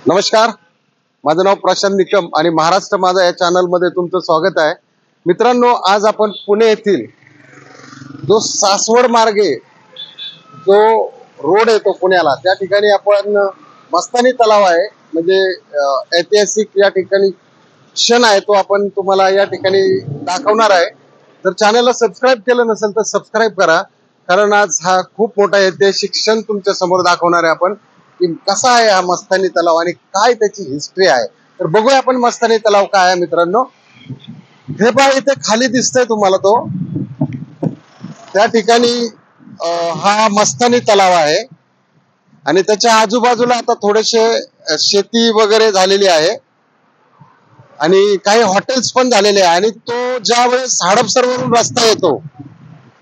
नमस्कार, माझं नाव प्रशांत निकम आणि महाराष्ट्र माझा या चॅनल मध्ये तुमचं स्वागत आहे। मित्रांनो, आज आपण पुणे येथील जो सासवड मार्गे जो रोड येतो पुण्याला, त्या ठिकाणी आपण मस्तानी तलाव आहे, म्हणजे ऐतिहासिक या ठिकाणी क्षण आहे तो आपण तुम्हाला या ठिकाणी दाखवणार आहे। जर चॅनलला सबस्क्राईब केलं नसेल तर सबस्क्राईब करा, कारण आज हा खूप मोठा ऐतिहासिक क्षण तुमच्या समोर दाखवणार आहे आपण की कसा आहे हा मस्तानी तलाव आणि काय त्याची हिस्ट्री आहे। तर बघूया आपण मस्तानी तलाव काय आहे। मित्रांनो, हे पहा, इथे खाली दिसतंय तुम्हाला तो, त्या ठिकाणी हा मस्तानी तलाव आहे आणि त्याच्या आजूबाजूला आता थोडेसे शेती वगैरे झालेली आहे आणि काही हॉटेल्स पण झालेले आहे। आणि तो ज्या वेळेस हडपसरवरून रस्ता येतो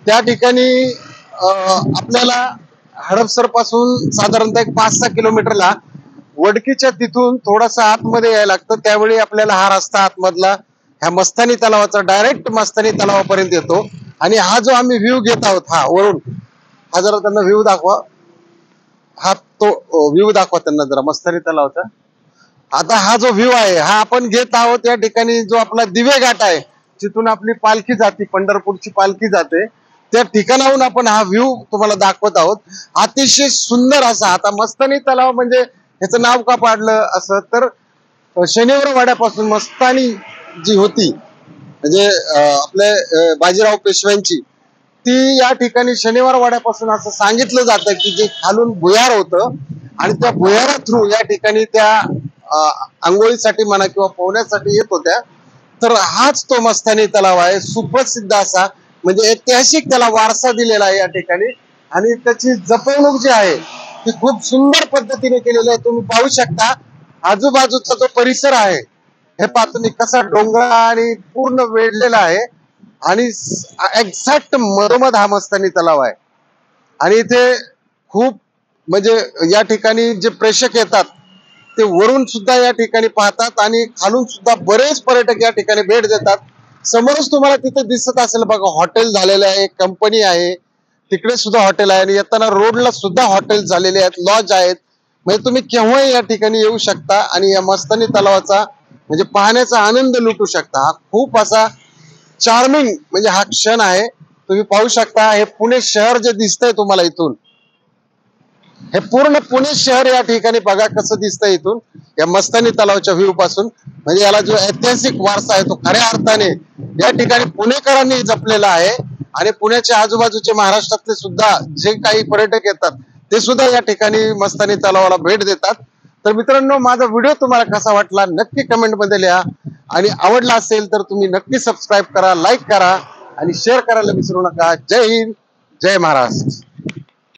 त्या ठिकाणी आपल्याला हडपसर पासून साधारणतः एक 5-6 किलोमीटरला वडकीच्या तिथून थोडासा आतमध्ये यायला लागतं। त्यावेळी आपल्याला हा रस्ता आतमधला ह्या मस्तानी तलावाचा डायरेक्ट मस्तानी तलावापर्यंत येतो। आणि हा जो आम्ही व्ह्यू घेत आहोत, हा वरून, हा जरा त्यांना व्ह्यू दाखवा, हा तो व्ह्यू दाखवा त्यांना जरा मस्तानी तलावाचा। आता हा जो व्ह्यू आहे हा आपण घेत आहोत या ठिकाणी जो आपला दिवे घाट आहे, जिथून आपली पालखी जाते, पंढरपूरची पालखी जाते, त्या ठिकाणाहून आपण हा व्ह्यू तुम्हाला दाखवत आहोत। अतिशय सुंदर असा, आता मस्तानी तलाव म्हणजे ह्याचं नाव का पाडलं असं, तर शनिवार वाड्यापासून मस्तानी जी होती, म्हणजे आपले बाजीराव पेशव्यांची, ती या ठिकाणी शनिवार वाड्यापासून असं सांगितलं जातं की जे खालून भुयार होतं आणि त्या भुयारा थ्रू या ठिकाणी त्या आंघोळीसाठी म्हणा किंवा पोहण्यासाठी येत होत्या। तर हाच तो मस्तानी तलाव आहे, सुप्रसिद्ध असा, म्हणजे ऐतिहासिक त्याला वारसा दिलेला आहे या ठिकाणी। आणि त्याची जपवणूक जी आहे ती खूप सुंदर पद्धतीने केलेली आहे। तुम्ही पाहू शकता आजूबाजूचा जो परिसर आहे, हे पहा तुम्ही, कसा डोंगर आणि पूर्ण वेढलेला आहे आणि एक्झॅक्ट मधोमध हा मस्तानी तलाव आहे। आणि इथे खूप, म्हणजे या ठिकाणी जे प्रेक्षक येतात ते वरून सुद्धा या ठिकाणी पाहतात आणि खालून सुद्धा बरेच पर्यटक या ठिकाणी भेट देतात। समोरच तुम्हाला तिथे दिसत असेल बघा, हॉटेल झालेलं आहे, कंपनी आहे, तिकडे सुद्धा हॉटेल आहे आणि येताना रोडला सुद्धा हॉटेल झालेले आहेत, लॉज आहेत। म्हणजे तुम्ही केव्हाही या ठिकाणी येऊ शकता आणि या मस्तानी तलावाचा म्हणजे पाहण्याचा आनंद लुटू शकता। हा खूप असा चार्मिंग म्हणजे हा क्षण आहे, तुम्ही पाहू शकता। हे पुणे शहर जे दिसतंय तुम्हाला इथून, हे पूर्ण पुणे शहर या ठिकाणी बघा कसं दिसतंय इथून या मस्तानी तलावाच्या व्ह्यू पासून। म्हणजे याला जो ऐतिहासिक वारसा आहे तो खऱ्या अर्थाने या ठिकाणी पुणेकरांनी जपलेला आहे आणि पुण्याच्या आजूबाजूचे महाराष्ट्रातले सुद्धा जे काही पर्यटक येतात ते सुद्धा या ठिकाणी मस्तानी तलावाला भेट देतात। तर मित्रांनो, माझा व्हिडिओ तुम्हाला कसा वाटला नक्की कमेंट मध्ये लिहा आणि आवडला असेल तर तुम्ही नक्की सबस्क्राईब करा, लाईक करा आणि शेअर करायला विसरू नका। जय हिंद, जय महाराष्ट्र।